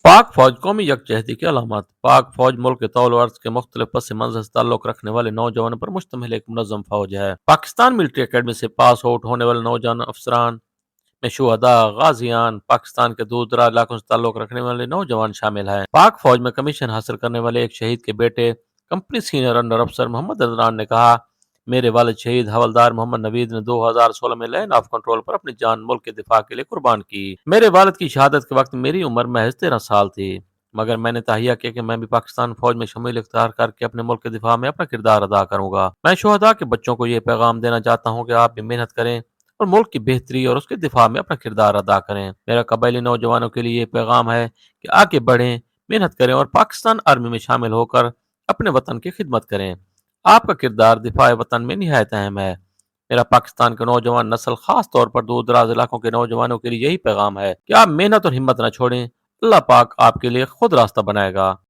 पाक फौज कौमी यकजहती की अलामत। पाक फौज मुल्क के तौल अर्ज के मुख्तलिफ पस मंजर से ताल्लुक रखने वाले नौजवानों पर मुश्तमिल एक मुनज़्ज़म फौज है। पाकिस्तान मिलिट्री अकेडमी से पास आउट होने वाले नौजवान अफसरान में शुहदा, गाजियान, पाकिस्तान के दूर दराज इलाकों से ताल्लुक रखने वाले नौजवान शामिल हैं। पाक फौज में कमीशन हासिल करने वाले एक शहीद के बेटे कंपनी सीनियर अंडर अफसर मोहम्मद अदनान ने कहा, मेरे वालिद शहीद हवलदार मोहम्मद नवीद ने 2016 में लैंड ऑफ कंट्रोल पर अपनी जान मुल्क के दिफा के लिए कुर्बान की। मेरे वालिद की शहादत के वक्त मेरी उम्र महज 13 साल थी, मगर मैंने तहिया किया कि मैं भी पाकिस्तान फौज में शमूलियत इख्तियार करके अपने मुल्क के दिफा में अपना किरदार अदा करूंगा। मैं शुहदा के बच्चों को ये पैगाम देना चाहता हूँ कि आप भी मेहनत करें और मुल्क की बेहतरी और उसके दिफा में अपना किरदार अदा करें। मेरा कबायली नौजवानों के लिए ये पैगाम है कि आगे बढ़ें, मेहनत करें और पाकिस्तान आर्मी में शामिल होकर अपने वतन की खिदमत करें। आपका किरदार दिफा वतन में निहायत अहम है। मेरा पाकिस्तान के नौजवान नस्ल, खास तौर पर दूर दराज इलाकों के नौजवानों के लिए यही पैगाम है कि आप मेहनत और हिम्मत न छोड़ें। अल्लाह पाक आपके लिए खुद रास्ता बनाएगा।